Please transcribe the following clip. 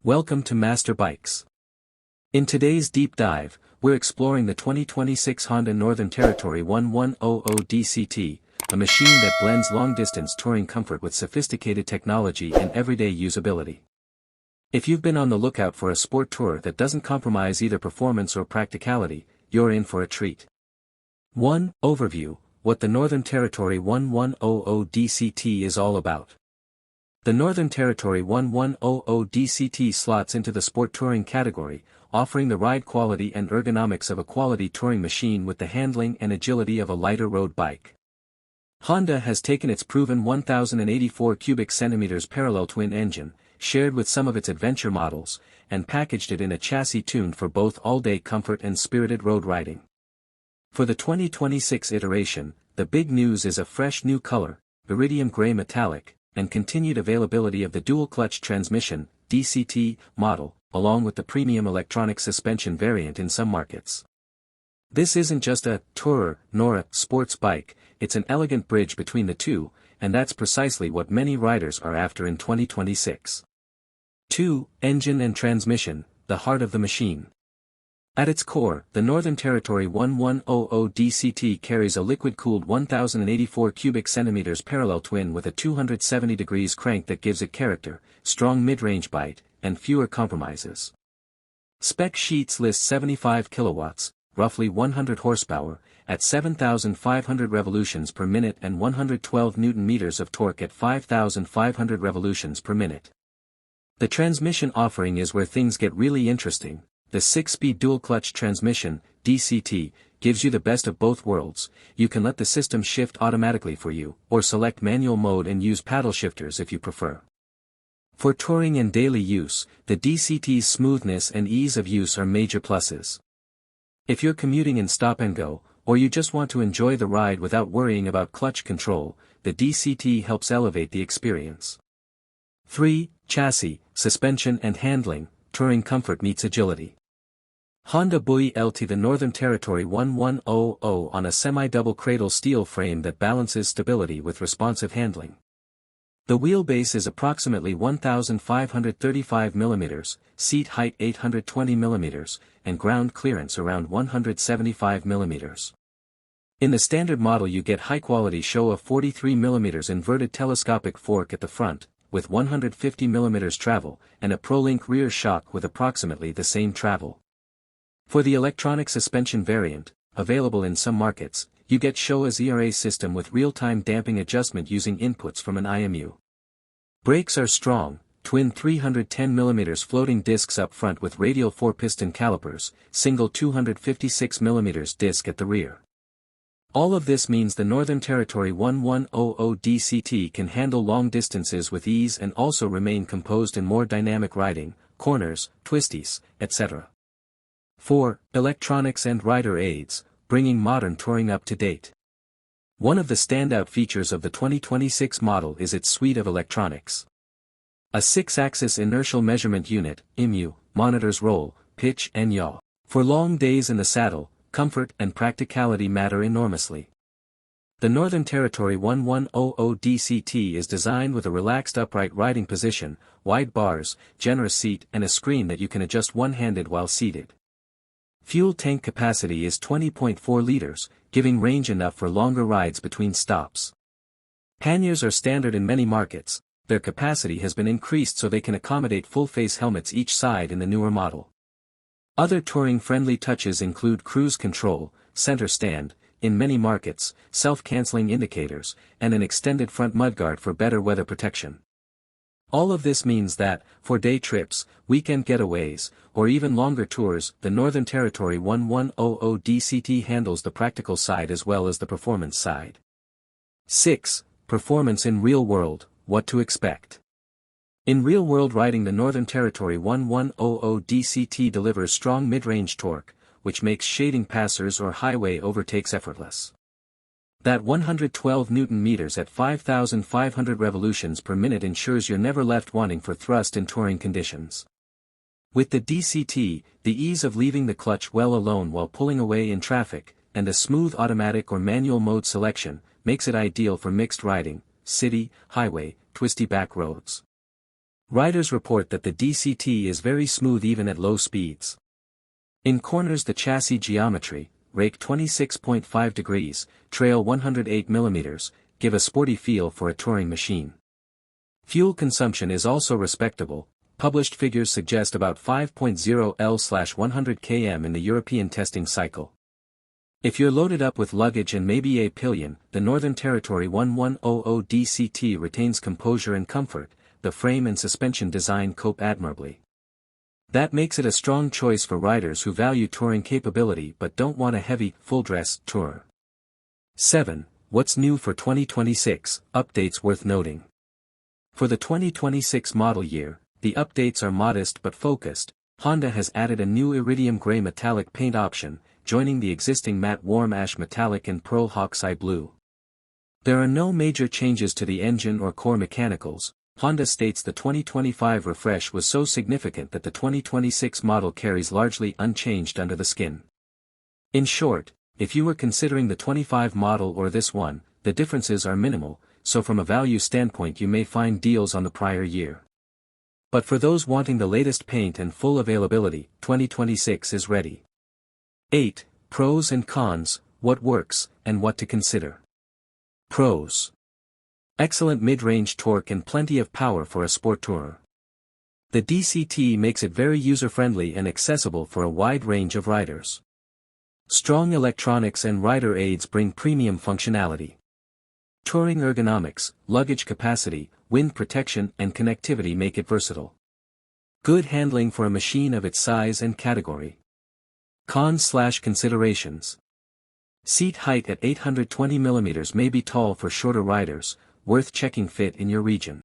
Welcome to Master Bikes. In today's deep dive, we're exploring the 2026 Honda Northern Territory 1100 DCT, a machine that blends long-distance touring comfort with sophisticated technology and everyday usability. If you've been on the lookout for a sport tourer that doesn't compromise either performance or practicality, you're in for a treat. 1. Overview: what the Northern Territory 1100 DCT is all about. The Northern Territory 1100 DCT slots into the sport touring category, offering the ride quality and ergonomics of a quality touring machine with the handling and agility of a lighter road bike. Honda has taken its proven 1084 cubic centimeters parallel twin engine, shared with some of its adventure models, and packaged it in a chassis tuned for both all-day comfort and spirited road riding. For the 2026 iteration, the big news is a fresh new color, iridium gray metallic, and continued availability of the dual-clutch transmission, DCT, model, along with the premium electronic suspension variant in some markets. This isn't just a tourer nor a sports bike, it's an elegant bridge between the two, and that's precisely what many riders are after in 2026. 2. Engine and transmission, the heart of the machine. At its core, the Northern Territory 1100 DCT carries a liquid-cooled 1084 cubic centimeters parallel twin with a 270 degrees crank that gives it character, strong mid-range bite, and fewer compromises. Spec sheets list 75 kilowatts, roughly 100 horsepower, at 7,500 revolutions per minute and 112 Nm of torque at 5,500 revolutions per minute. The transmission offering is where things get really interesting. The 6-speed dual-clutch transmission, DCT, gives you the best of both worlds. You can let the system shift automatically for you, or select manual mode and use paddle shifters if you prefer. For touring and daily use, the DCT's smoothness and ease of use are major pluses. If you're commuting in stop-and-go, or you just want to enjoy the ride without worrying about clutch control, the DCT helps elevate the experience. 3. Chassis, suspension and handling, touring comfort meets agility. Honda built the Northern Territory 1100 on a semi-double cradle steel frame that balances stability with responsive handling. The wheelbase is approximately 1,535 mm, seat height 820 mm, and ground clearance around 175 mm. In the standard model you get high-quality show of 43 mm inverted telescopic fork at the front, with 150 mm travel, and a ProLink rear shock with approximately the same travel. For the electronic suspension variant, available in some markets, you get Showa's ERA system with real-time damping adjustment using inputs from an IMU. Brakes are strong, twin 310 mm floating discs up front with radial 4-piston calipers, single 256 mm disc at the rear. All of this means the Northern Territory 1100 DCT can handle long distances with ease and also remain composed in more dynamic riding, corners, twisties, etc. 4. Electronics and rider aids, bringing modern touring up to date. One of the standout features of the 2026 model is its suite of electronics. A 6-axis inertial measurement unit, IMU, monitors roll, pitch and yaw. For long days in the saddle, comfort and practicality matter enormously. The Northern Territory 1100 DCT is designed with a relaxed upright riding position, wide bars, generous seat and a screen that you can adjust one-handed while seated. Fuel tank capacity is 20.4 liters, giving range enough for longer rides between stops. Panniers are standard in many markets. Their capacity has been increased so they can accommodate full-face helmets each side in the newer model. Other touring-friendly touches include cruise control, center stand, in many markets, self-canceling indicators, and an extended front mudguard for better weather protection. All of this means that, for day trips, weekend getaways, or even longer tours, the Northern Territory 1100 DCT handles the practical side as well as the performance side. 6. Performance in real world, what to expect. In real-world riding the Northern Territory 1100 DCT delivers strong mid-range torque, which makes shading passers or highway overtakes effortless. That 112 Nm at 5,500 revolutions per minute ensures you're never left wanting for thrust in touring conditions. With the DCT, the ease of leaving the clutch well alone while pulling away in traffic, and a smooth automatic or manual mode selection, makes it ideal for mixed riding, city, highway, twisty back roads. Riders report that the DCT is very smooth even at low speeds. In corners the chassis geometry, rake 26.5 degrees, trail 108 mm, give a sporty feel for a touring machine. Fuel consumption is also respectable. Published figures suggest about 5.0 L/100 km in the European testing cycle. If you're loaded up with luggage and maybe a pillion, the Northern Territory 1100 DCT retains composure and comfort. The frame and suspension design cope admirably. That makes it a strong choice for riders who value touring capability but don't want a heavy, full-dress tourer. 7. What's new for 2026? Updates worth noting. For the 2026 model year, the updates are modest but focused. Honda has added a new iridium gray metallic paint option, joining the existing matte warm ash metallic and pearl hawkseye blue. There are no major changes to the engine or core mechanicals. Honda states the 2025 refresh was so significant that the 2026 model carries largely unchanged under the skin. In short, if you were considering the 25 model or this one, the differences are minimal, so from a value standpoint you may find deals on the prior year. But for those wanting the latest paint and full availability, 2026 is ready. 8. Pros and cons, what works, and what to consider. Pros. Excellent mid-range torque and plenty of power for a sport tourer. The DCT makes it very user-friendly and accessible for a wide range of riders. Strong electronics and rider aids bring premium functionality. Touring ergonomics, luggage capacity, wind protection and connectivity make it versatile. Good handling for a machine of its size and category. Cons/considerations. Seat height at 820 mm may be tall for shorter riders, worth checking fit in your region.